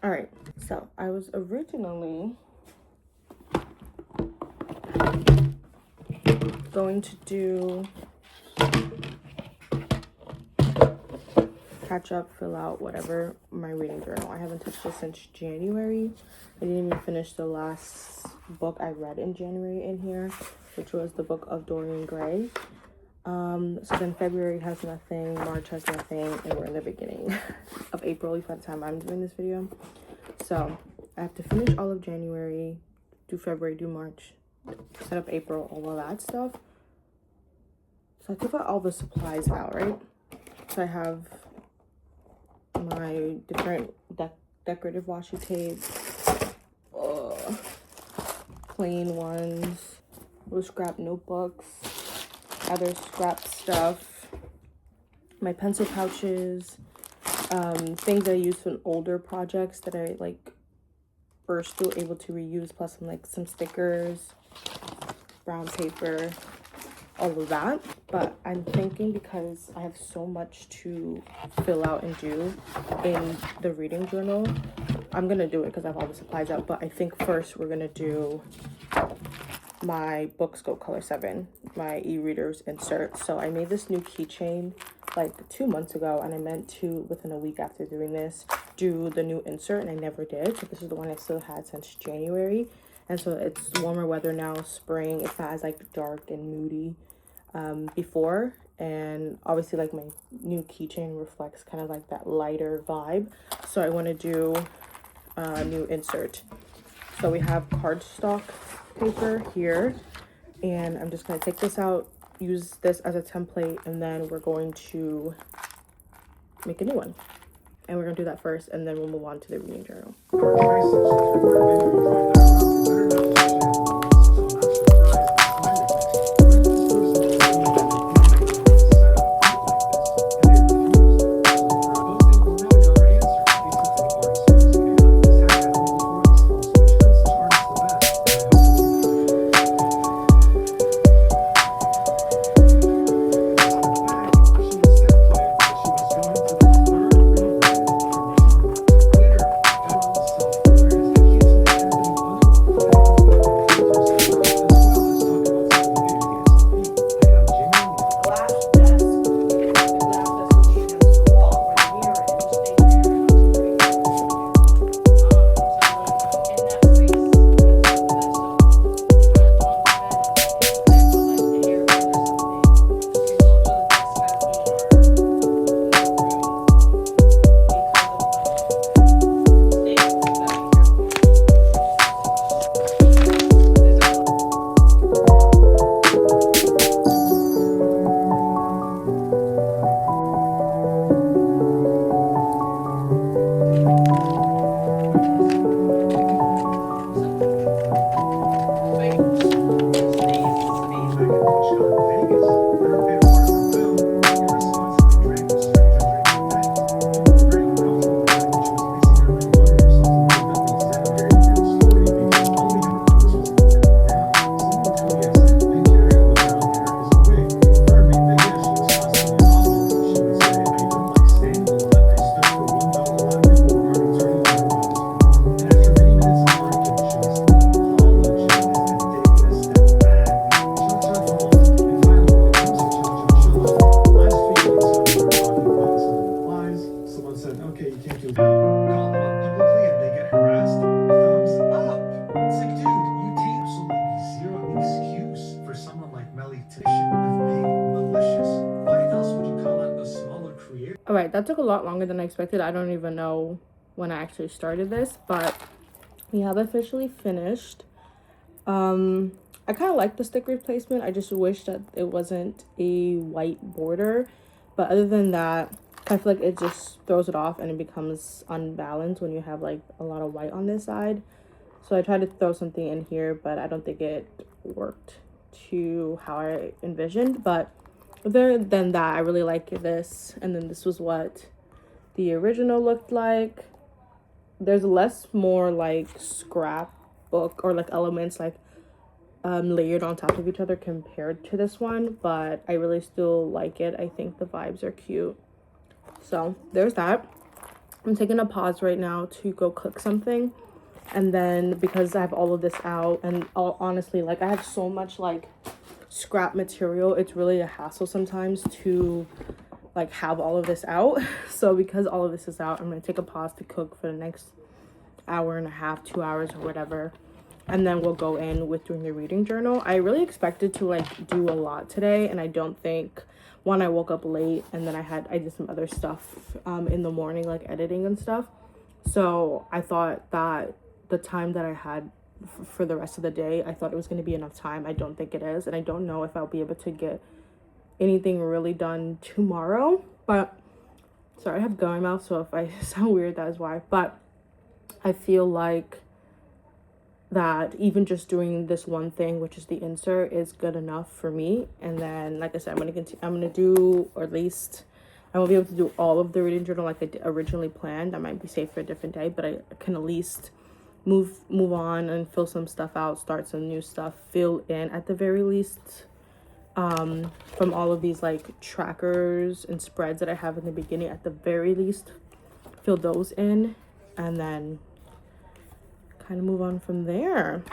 Alright, so I was originally going to do catch up, fill out, whatever, my reading journal. I haven't touched this since January. I didn't even finish the last book I read in January in here, which was the book of Dorian Gray. So then February has nothing, March has nothing, and we're in the beginning of April by the time I'm doing this video. So I have to finish all of January, do February, do March, set up April, all of that stuff. So I took out all the supplies out, right? So I have my different decorative washi tapes, plain ones, little scrap notebooks, other scrap stuff, my pencil pouches, things I used in older projects that I like were still able to reuse, plus some stickers, brown paper, all of that. But I'm thinking, because I have so much to fill out and do in the reading journal, I'm gonna do it because I have all the supplies out. But I think first we're gonna do my book scope color 7, my e-readers insert. So I made this new keychain like 2 months ago, and I meant to, within a week after doing this, do the new insert, and I never did. So this is the one I still had since January. And so it's warmer weather now, spring. It's not as like dark and moody before, and obviously like my new keychain reflects kind of like that lighter vibe. So I want to do a new insert. So we have cardstock paper here, and I'm just going to take this out, use this as a template, and then we're going to make a new one. And we're going to do that first, and then we'll move on to the reading journal. that took a lot longer than I expected. I don't even know when I actually started this, but we have officially finished. I kind of like the sticker placement. I just wish that it wasn't a white border, but other than that, I feel like it just throws it off and it becomes unbalanced when you have like a lot of white on this side. So I tried to throw something in here, but I don't think it worked to how I envisioned. But other than that, I really like this. And then this was what the original looked like. There's more like scrapbook or like elements like layered on top of each other compared to this one, but I really still like it. I think the vibes are cute. So there's that. I'm taking a pause right now to go cook something, and then because I have all of this out, and honestly, like I have so much like scrap material, it's really a hassle sometimes to like have all of this out. So because all of this is out, I'm gonna take a pause to cook for the next hour and a half, 2 hours or whatever, and then we'll go in with doing the reading journal. I really expected to like do a lot today, and I don't think, one, I woke up late, and then I did some other stuff in the morning, like editing and stuff. So I thought that the time that I had for the rest of the day, I thought it was going to be enough time. I don't think it is, and I don't know if I'll be able to get anything really done tomorrow. But sorry, I have gum in my mouth, so if I sound weird, that is why. But I feel like that even just doing this one thing, which is the insert, is good enough for me. And then, like I said, I'm gonna do, or at least I won't be able to do all of the reading journal like I originally planned. I might be safe for a different day, but I can at least move on and fill some stuff out, start some new stuff, fill in at the very least from all of these like trackers and spreads that I have in the beginning. At the very least, fill those in, and then kind of move on from there.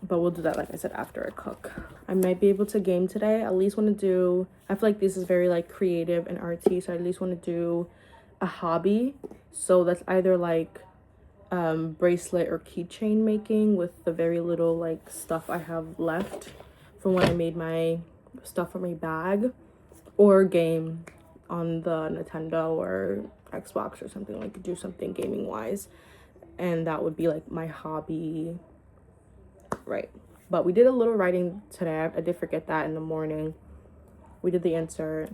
But we'll do that, like I said, after I cook. I might be able to game today. I at least want to do, I feel like this is very like creative and artsy, so I at least want to do a hobby. So that's either like bracelet or keychain making with the very little like stuff I have left from when I made my stuff for my bag, or game on the Nintendo or Xbox or something, like do something gaming wise. And that would be like my hobby, right? But we did a little writing today. I did forget that in the morning. We did the insert,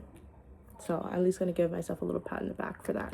so I'm at least gonna give myself a little pat in the back for that.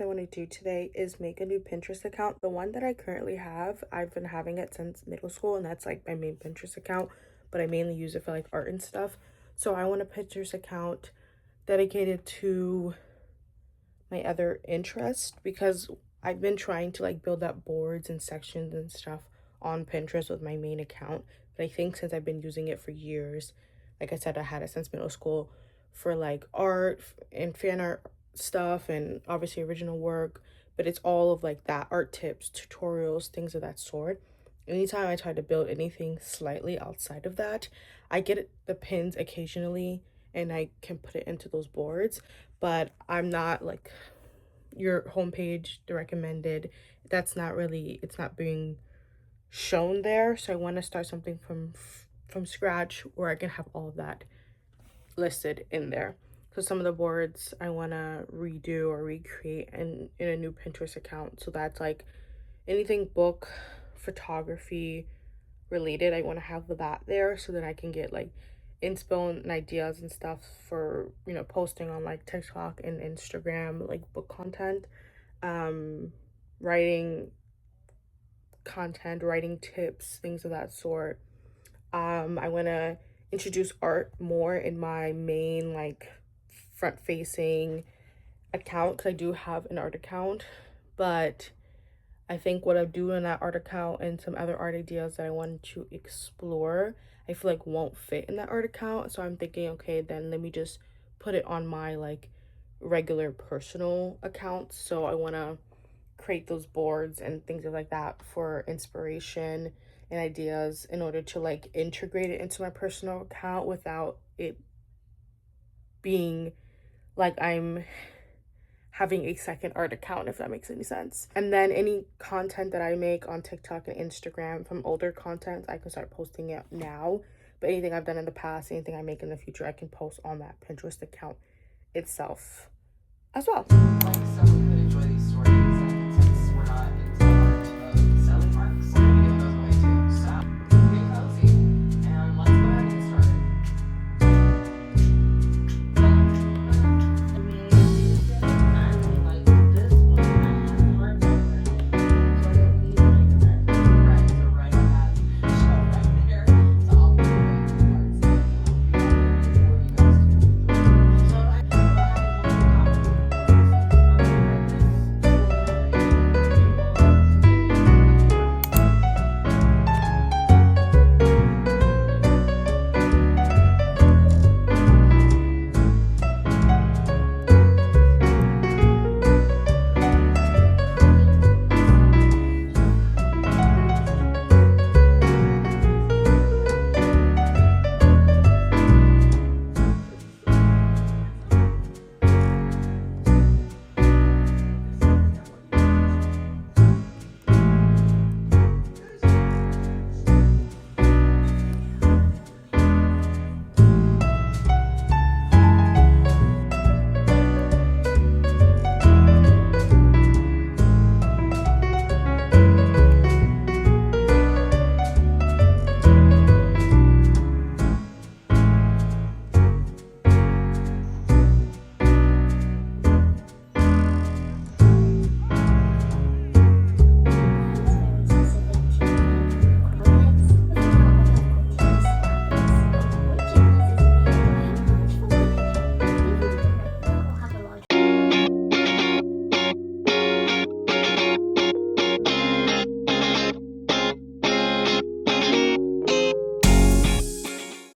want to do today is make a new Pinterest account. The one that I currently have, I've been having it since middle school, and that's like my main Pinterest account, but I mainly use it for like art and stuff. So I want a Pinterest account dedicated to my other interest, because I've been trying to like build up boards and sections and stuff on Pinterest with my main account. But I think since I've been using it for years, like I said, I had it since middle school for like art and fan art stuff and obviously original work, but it's all of like that, art tips, tutorials, things of that sort. Anytime I try to build anything slightly outside of that, I get the pins occasionally and I can put it into those boards, but I'm not like your homepage, the recommended, that's not really, it's not being shown there. So I want to start something from scratch where I can have all of that listed in there. So some of the boards I want to redo or recreate in a new Pinterest account. So that's like anything book, photography related. I want to have that there so that I can get like inspo and ideas and stuff for, you know, posting on like TikTok and Instagram, like book content, writing content, writing tips, things of that sort. I want to introduce art more in my main like front facing account, because I do have an art account, but I think what I do in that art account and some other art ideas that I want to explore, I feel like won't fit in that art account. So I'm thinking, okay, then let me just put it on my like regular personal account. So I want to create those boards and things like that for inspiration and ideas in order to like integrate it into my personal account without it being like I'm having a second art account, if that makes any sense. And then any content that I make on TikTok and Instagram from older content, I can start posting it now. But anything I've done in the past, anything I make in the future, I can post on that Pinterest account itself as well.